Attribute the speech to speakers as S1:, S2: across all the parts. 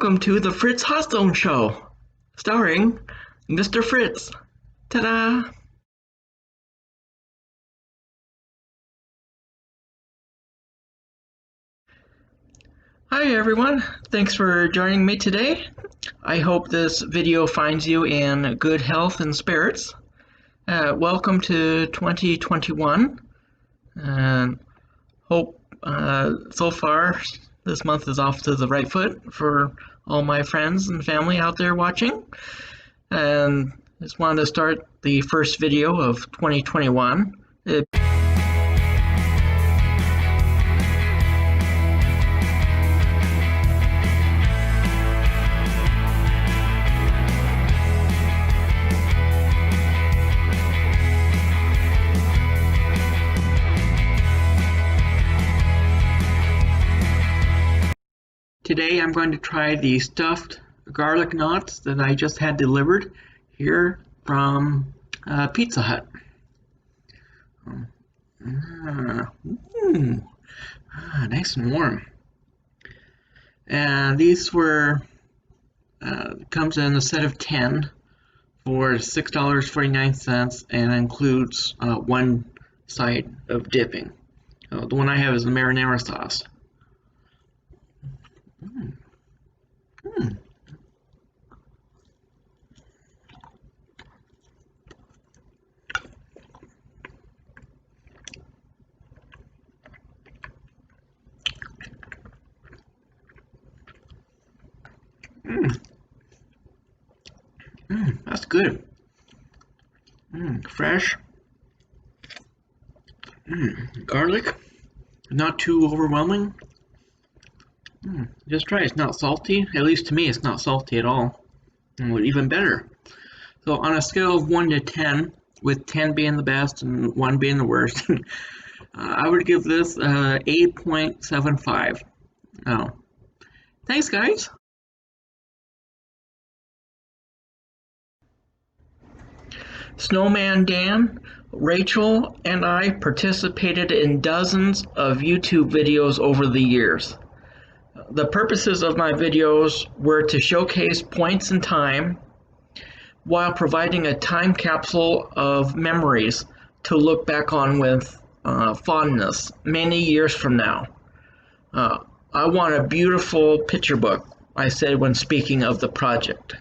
S1: welcome to the Fritz Hot Zone Show, starring Mr. Fritz. Ta-da! Hi everyone, thanks for joining me today. I hope this video finds you in good health and spirits. Welcome to 2021, and hope so far this month is off to the right foot for all my friends and family out there watching. And just wanted to start the first video of 2021. Today I'm going to try the stuffed garlic knots that I just had delivered here from Pizza Hut. Nice and warm. And these were comes in a set of 10 for $6.49 and includes one side of dipping. The one I have is the marinara sauce. That's good. Fresh. Garlic. Not too overwhelming. Just try it. It's not salty. At least to me, it's not salty at all. Even better. So on a scale of 1 to 10, with 10 being the best and 1 being the worst, I would give this 8.75. Oh. Thanks, guys. Snowman Dan, Rachel, and I participated in dozens of YouTube videos over the years. The purposes of my videos were to showcase points in time while providing a time capsule of memories to look back on with fondness many years from now. I want a beautiful picture book, I said when speaking of the project.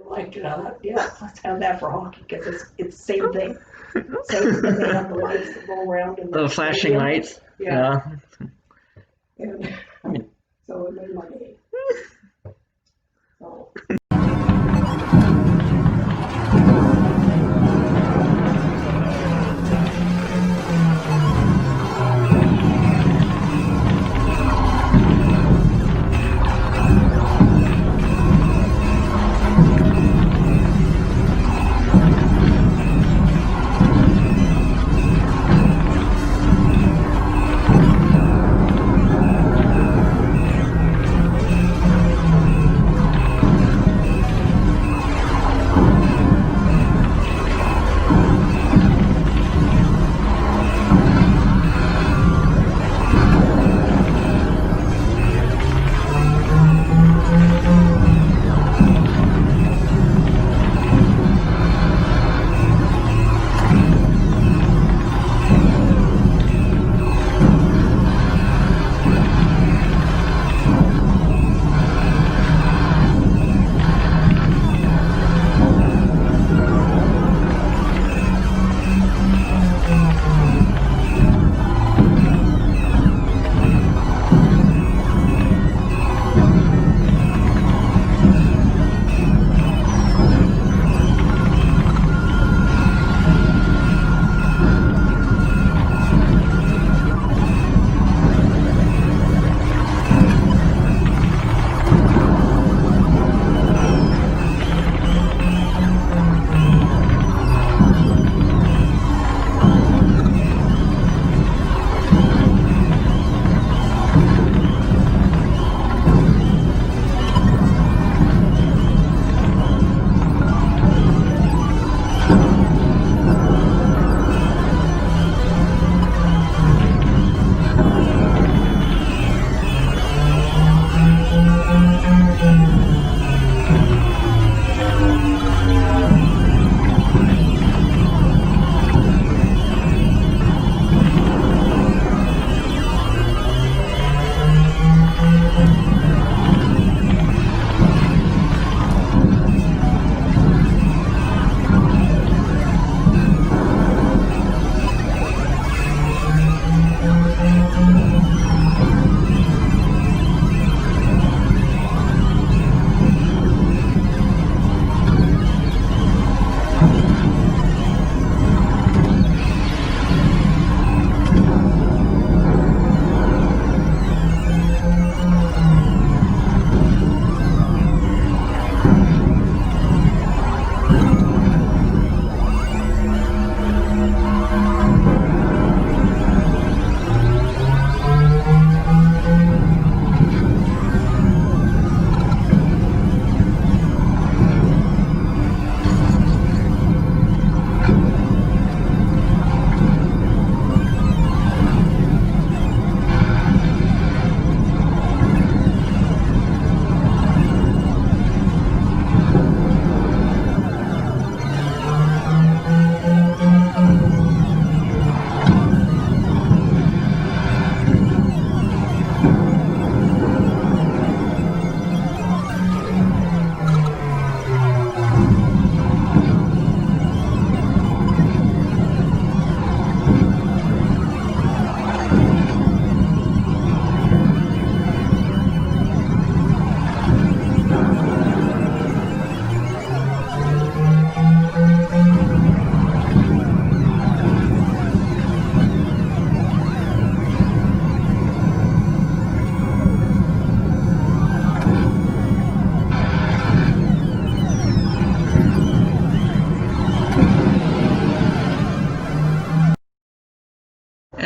S2: Liked it. Let's have that for hockey because it's the same thing. Same thing. They have the lights that go around and
S1: the flashing lights.
S2: Yeah. And, so it made my day. So.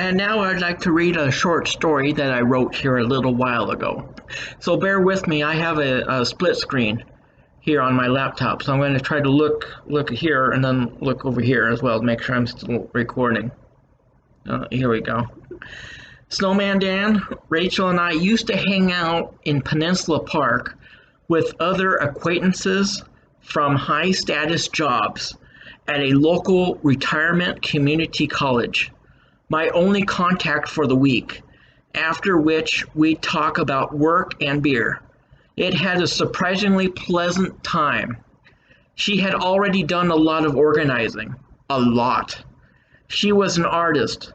S1: And now I'd like to read a short story that I wrote here a little while ago. So bear with me, I have a split screen here on my laptop, so I'm going to try to look here and then look over here as well to make sure I'm still recording. Here we go. Snowman Dan, Rachel, and I used to hang out in Peninsula Park with other acquaintances from high-status jobs at a local retirement community college, my only contact for the week, after which we'd talk about work and beer. It had a surprisingly pleasant time. She had already done a lot of organizing. A lot. She was an artist.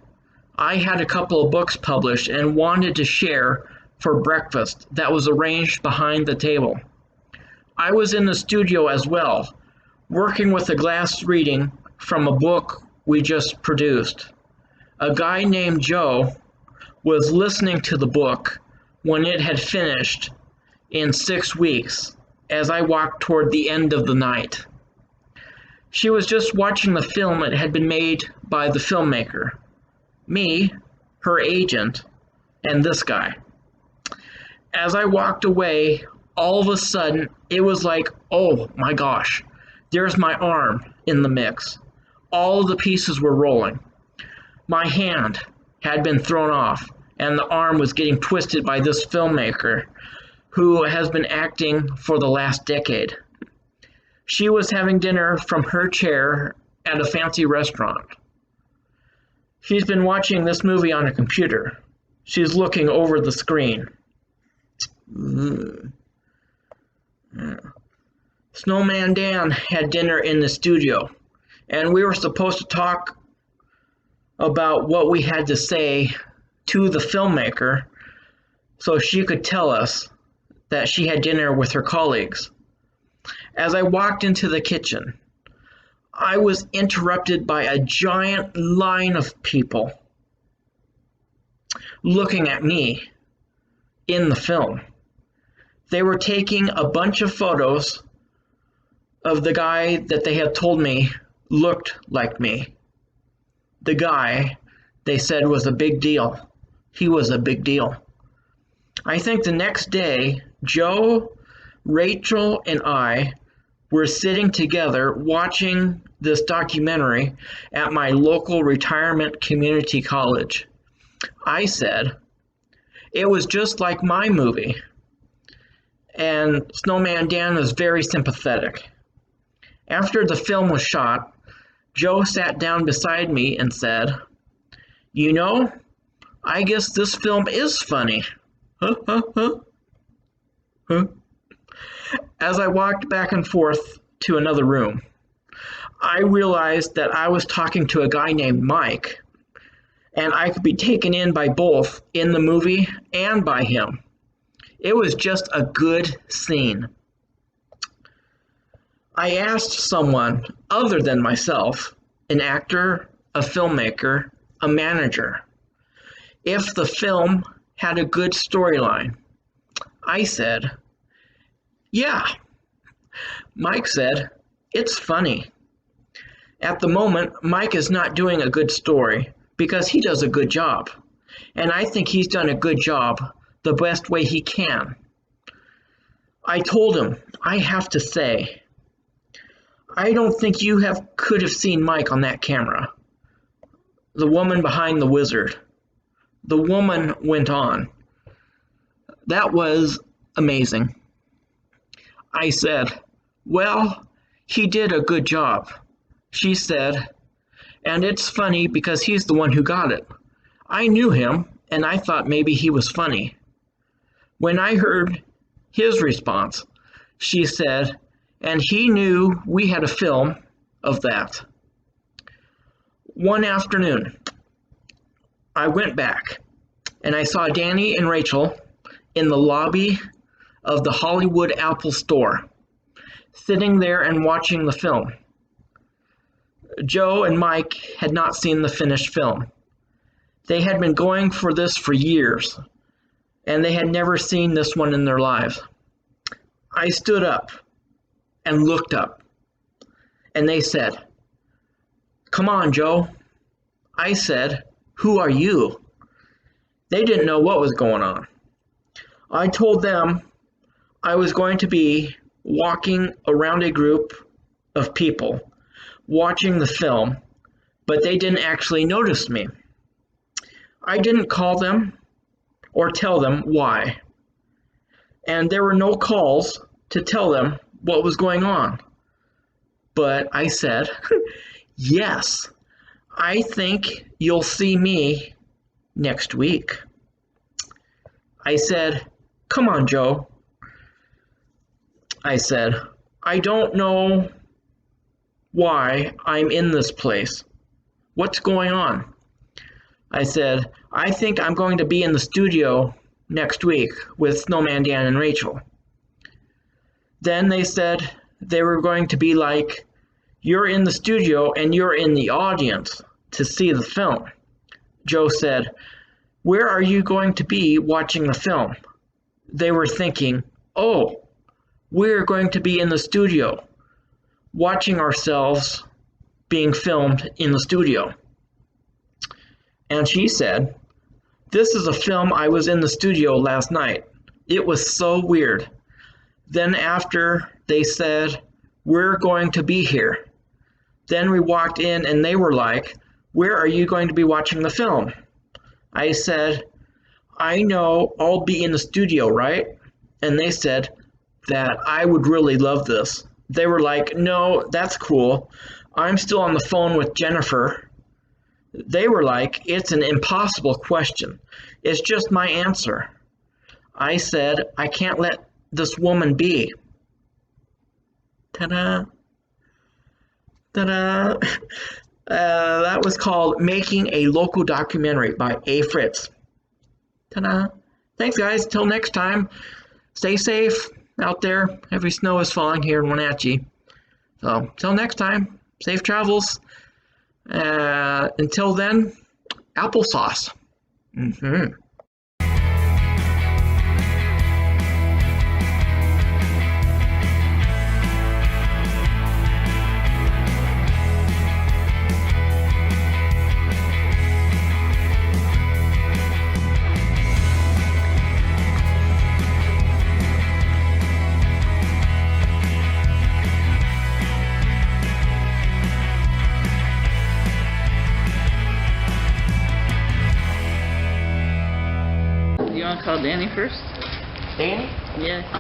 S1: I had a couple of books published and wanted to share for breakfast that was arranged behind the table. I was in the studio as well, working with a glass reading from a book we just produced. A guy named Joe was listening to the book when it had finished in 6 weeks as I walked toward the end of the night. She was just watching the film that had been made by the filmmaker, me, her agent, and this guy. As I walked away, all of a sudden, it was like, oh my gosh, there's my arm in the mix. All of the pieces were rolling. My hand had been thrown off, and the arm was getting twisted by this filmmaker who has been acting for the last decade. She was having dinner from her chair at a fancy restaurant. She's been watching this movie on a computer. She's looking over the screen. Snowman Dan had dinner in the studio, and we were supposed to talk about what we had to say to the filmmaker so she could tell us that she had dinner with her colleagues. As I walked into the kitchen, I was interrupted by a giant line of people looking at me in the film. They were taking a bunch of photos of the guy that they had told me looked like me. The guy they said was a big deal. He was a big deal. I think the next day, Joe, Rachel, and I were sitting together watching this documentary at my local retirement community college. I said, it was just like my movie. And Snowman Dan was very sympathetic. After the film was shot, Joe sat down beside me and said, you know, I guess this film is funny. Huh, huh, huh. Huh. As I walked back and forth to another room, I realized that I was talking to a guy named Mike, and I could be taken in by both in the movie and by him. It was just a good scene. I asked someone other than myself, an actor, a filmmaker, a manager, if the film had a good storyline. I said, yeah. Mike said, it's funny. At the moment, Mike is not doing a good story because he does a good job. And I think he's done a good job the best way he can. I told him, I have to say, I don't think you could have seen Mike on that camera. The woman behind the wizard. The woman went on. That was amazing. I said, well, he did a good job. She said, and it's funny because he's the one who got it. I knew him, and I thought maybe he was funny. When I heard his response, she said, and he knew we had a film of that. One afternoon, I went back, and I saw Danny and Rachel in the lobby of the Hollywood Apple store, sitting there and watching the film. Joe and Mike had not seen the finished film. They had been going for this for years, and they had never seen this one in their lives. I stood up and looked up, and they said, come on, Joe. I said, "Who are you?" They didn't know what was going on. I told them I was going to be walking around a group of people watching the film, but they didn't actually notice me. I didn't call them or tell them why, and there were no calls to tell them what was going on. But I said, "Yes, I think you'll see me next week." I said, "Come on, Joe." I said, "I don't know why I'm in this place. What's going on?" I said, "I think I'm going to be in the studio next week with Snowman, Dan, and Rachel." Then they said they were going to be like, "You're in the studio and you're in the audience to see the film." Joe said, "Where are you going to be watching the film?" They were thinking, "Oh, we're going to be in the studio, watching ourselves being filmed in the studio." And she said, "This is a film I was in the studio last night. It was so weird." Then after they said, "We're going to be here," then we walked in and they were like, "Where are you going to be watching the film?" I said, "I know I'll be in the studio, right?" And they said that I would really love this. They were like, "No, that's cool. I'm still on the phone with Jennifer." They were like, "It's an impossible question. It's just my answer." I said, "I can't let this woman be." Ta-da. Ta-da. That was called Making a Local Documentary by A. Fritz. Ta-da. Thanks, guys. Till next time. Stay safe out there. Heavy snow is falling here in Wenatchee. So, till next time. Safe travels. Until then, applesauce. Mm-hmm.
S3: You want to call Danny first?
S1: Danny?
S3: Yeah.